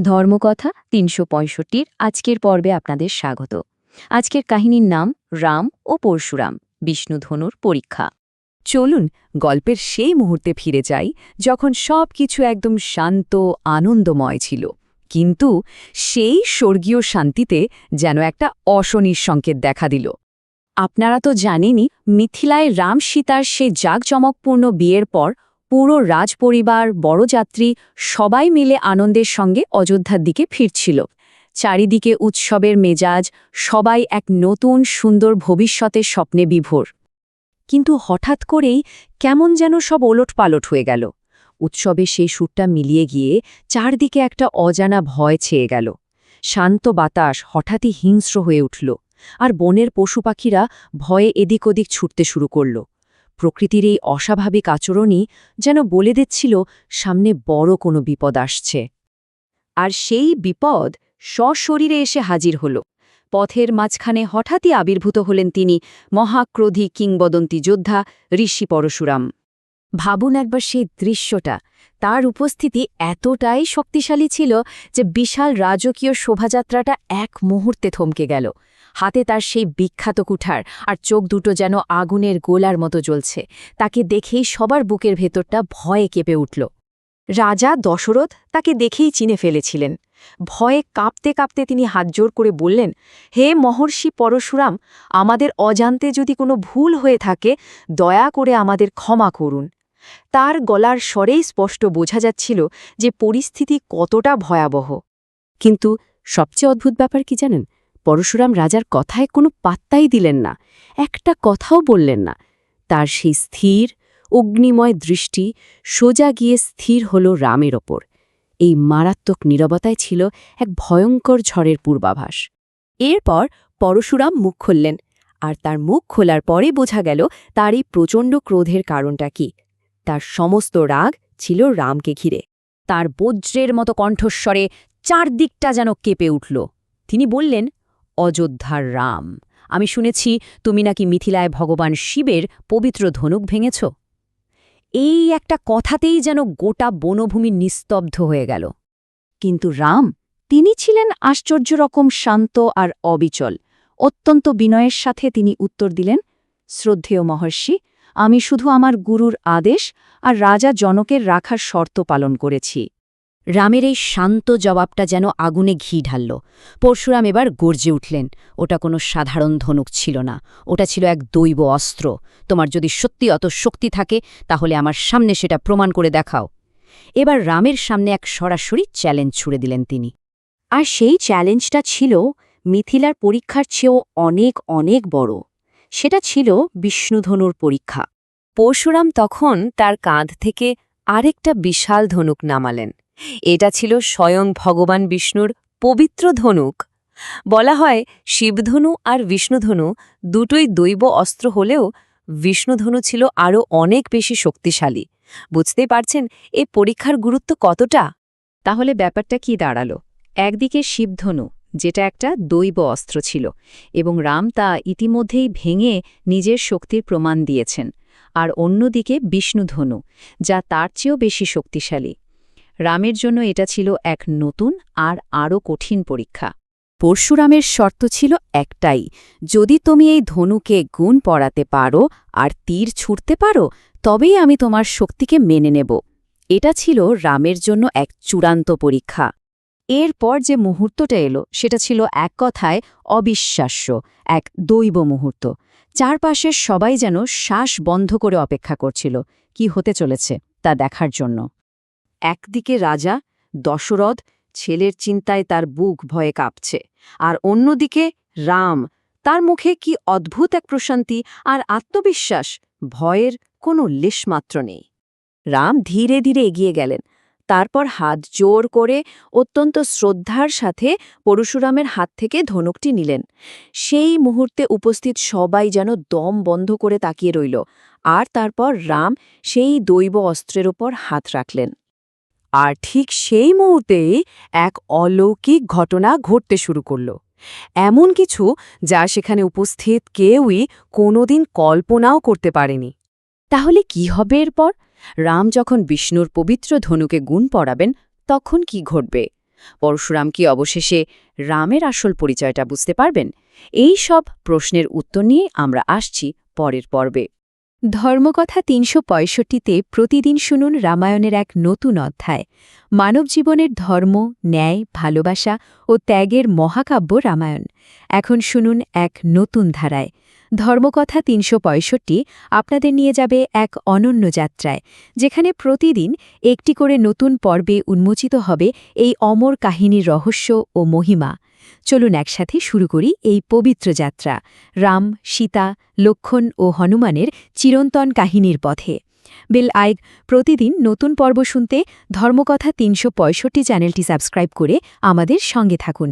ধর্মকথা ৩৬৫-র আজকের পর্বে আপনাদের স্বাগত। আজকের কাহিনীর নাম রাম ও পরশুরাম, বিষ্ণুধনুর পরীক্ষা। চলুন গল্পের সেই মুহূর্তে ফিরে যাই যখন সব কিছু একদম শান্ত আনন্দময় ছিল, কিন্তু সেই স্বর্গীয় শান্তিতে যেন একটা অশনির সংকেত দেখা দিল। আপনারা তো জানেনই, মিথিলায় রাম সীতার সেই জাঁকজমকপূর্ণ বিয়ের পর পুরো রাজপরিবার, বড়যাত্রী সবাই মিলে আনন্দের সঙ্গে অযোধ্যার দিকে ফিরছিল। চারিদিকে উৎসবের মেজাজ, সবাই এক নতুন সুন্দর ভবিষ্যতের স্বপ্নে বিভোর। কিন্তু হঠাৎ করেই কেমন যেন সব ওলটপালট হয়ে গেল। উৎসবে সেই সুরটা মিলিয়ে গিয়ে চারদিকে একটা অজানা ভয় ছেয়ে গেল। শান্ত বাতাস হঠাৎই হিংস্র হয়ে উঠল, আর বনের পশুপাখিরা ভয়ে এদিক ওদিক ছুটতে শুরু করল। প্রকৃতির এই অস্বাভাবিক আচরণই যেন বলে দিচ্ছিল সামনে বড় কোনো বিপদ আসছে। আর সেই বিপদ সশরীরে এসে হাজির হল। পথের মাঝখানে হঠাৎই আবির্ভূত হলেন তিনি, মহাক্রোধী কিংবদন্তি যোদ্ধা ঋষি পরশুরাম। ভাবুন একবার সেই দৃশ্যটা। তার উপস্থিতি এতটাই শক্তিশালী ছিল যে বিশাল রাজকীয় শোভাযাত্রাটা এক মুহূর্তে থমকে গেল। হাতে তার সেই বিখ্যাত কুঠার, আর চোখ দুটো যেন আগুনের গোলার মতো জ্বলছে। তাকে দেখেই সবার বুকের ভেতরটা ভয়ে কেঁপে উঠল। রাজা দশরথ তাকে দেখেই চিনে ফেলেছিলেন। ভয়ে কাঁপতে কাঁপতে তিনি হাতজোড় করে বললেন, হে মহর্ষি পরশুরাম, আমাদের অজান্তে যদি কোনো ভুল হয়ে থাকে, দয়া করে আমাদের ক্ষমা করুন। তার গলার স্বরেই স্পষ্ট বোঝা যাচ্ছিল যে পরিস্থিতি কতটা ভয়াবহ। কিন্তু সবচেয়ে অদ্ভুত ব্যাপার কি জানেন? পরশুরাম রাজার কথায় কোনো পাত্তাই দিলেন না, একটা কথাও বললেন না। তার সেই স্থির অগ্নিময় দৃষ্টি সোজা গিয়ে স্থির হল রামের ওপর। এই মারাত্মক নীরবতায় ছিল এক ভয়ঙ্কর ঝড়ের পূর্বাভাস। এরপর পরশুরাম মুখ খুললেন, আর তার মুখ খোলার পরে বোঝা গেল তার এই প্রচণ্ড ক্রোধের কারণটা কি। তার সমস্ত রাগ ছিল রামকে ঘিরে। তার বজ্রের মতো কণ্ঠস্বরে চারদিকটা যেন কেঁপে উঠল। তিনি বললেন, অযোধ্যার রাম, আমি শুনেছি তুমি নাকি মিথিলায় ভগবান শিবের পবিত্র ধনুক ভেঙেছ। এই একটা কথাতেই যেন গোটা বনভূমি নিস্তব্ধ হয়ে গেল। কিন্তু রাম, তিনি ছিলেন আশ্চর্য রকম শান্ত আর অবিচল। অত্যন্ত বিনয়ের সাথে তিনি উত্তর দিলেন, শ্রদ্ধেয় মহর্ষি, আমি শুধু আমার গুরুর আদেশ আর রাজা জনকের রাখার শর্ত পালন করেছি। রামের এই শান্ত জবাবটা যেন আগুনে ঘি ঢালল। পরশুরাম এবার গর্জে উঠলেন, ওটা কোনো সাধারণ ধনুক ছিল না, ওটা ছিল এক দৈব অস্ত্র। তোমার যদি সত্যি অত শক্তি থাকে, তাহলে আমার সামনে সেটা প্রমাণ করে দেখাও। এবার রামের সামনে এক সরাসরি চ্যালেঞ্জ ছুড়ে দিলেন তিনি। আর সেই চ্যালেঞ্জটা ছিল মিথিলার পরীক্ষার চেয়েও অনেক অনেক বড়। সেটা ছিল বিষ্ণুধনুর পরীক্ষা। পরশুরাম তখন তার কাঁধ থেকে আরেকটা বিশাল ধনুক নামালেন। এটা ছিল স্বয়ং ভগবান বিষ্ণুর পবিত্র ধনুক। বলা হয়, শিবধনু আর বিষ্ণুধনু দুটোই দৈব অস্ত্র হলেও বিষ্ণুধনু ছিল আরও অনেক বেশি শক্তিশালী। বুঝতেই পারছেন এ পরীক্ষার গুরুত্ব কতটা। তাহলে ব্যাপারটা কি দাঁড়ালো? একদিকে শিবধনু, যেটা একটা দৈব অস্ত্র ছিল, এবং রাম তা ইতিমধ্যেই ভেঙে নিজের শক্তির প্রমাণ দিয়েছেন। আর অন্যদিকে বিষ্ণুধনু, যা তার চেয়েও বেশি শক্তিশালী। রামের জন্য এটা ছিল এক নতুন আর আরও কঠিন পরীক্ষা। পরশুরামের শর্ত ছিল একটাই, যদি তুমি এই ধনুকে গুণ পড়াতে পারো আর তীর ছুটতে পারো, তবেই আমি তোমার শক্তিকে মেনে নেব। এটা ছিল রামের জন্য এক চূড়ান্ত পরীক্ষা। এরপর যে মুহূর্তটা এলো, সেটা ছিল এক কথায় অবিশ্বাস্য, এক দৈব মুহূর্ত। চারপাশের সবাই যেন শ্বাস বন্ধ করে অপেক্ষা করছিল কি হতে চলেছে তা দেখার জন্য। একদিকে রাজা দশরথ, ছেলের চিন্তায় তার বুক ভয়ে কাঁপছে, আর অন্যদিকে রাম, তার মুখে কি অদ্ভুত এক প্রশান্তি আর আত্মবিশ্বাস, ভয়ের কোনো লেশমাত্র নেই। রাম ধীরে ধীরে এগিয়ে গেলেন, তারপর হাত জোর করে অত্যন্ত শ্রদ্ধার সাথে পরশুরামের হাত থেকে ধনুকটি নিলেন। সেই মুহূর্তে উপস্থিত সবাই যেন দম বন্ধ করে তাকিয়ে রইল, আর তারপর রাম সেই দৈব অস্ত্রের ওপর হাত রাখলেন। আর ঠিক সেই মুহূর্তেই এক অলৌকিক ঘটনা ঘটতে শুরু করল, এমন কিছু যা সেখানে উপস্থিত কেউই কোনোদিন কল্পনাও করতে পারেনি। তাহলে কি হবে এরপর? রাম যখন বিষ্ণুর পবিত্র ধনুকে গুণ পড়াবেন, তখন কি ঘটবে? পরশুরাম কি অবশেষে রামের আসল পরিচয়টা বুঝতে পারবেন? এই সব প্রশ্নের উত্তর নিয়ে আমরা আসছি পরের পর্বে। ধর্মকথা ৩৬৫তে প্রতিদিন শুনুন রামায়ণের এক নতুন অধ্যায়, মানব জীবনের ধর্ম, ন্যায়, ভালোবাসা ও ত্যাগের মহাকাব্য রামায়ণ। এখন শুনুন এক নতুন ধারায়। ধর্মকথা ৩৬৫ আপনাদের নিয়ে যাবে এক অনন্য যাত্রায়, যেখানে প্রতিদিন একটি করে নতুন পর্বে উন্মোচিত হবে এই অমর কাহিনীর রহস্য ও মহিমা। চলুন একসাথে শুরু করি এই পবিত্র যাত্রা, রাম, সীতা, লক্ষ্মণ ও হনুমানের চিরন্তন কাহিনীর পথে। বেল আইক প্রতিদিন নতুন পর্ব শুনতে ধর্মকথা ৩৬৫ চ্যানেলটি সাবস্ক্রাইব করে আমাদের সঙ্গে থাকুন।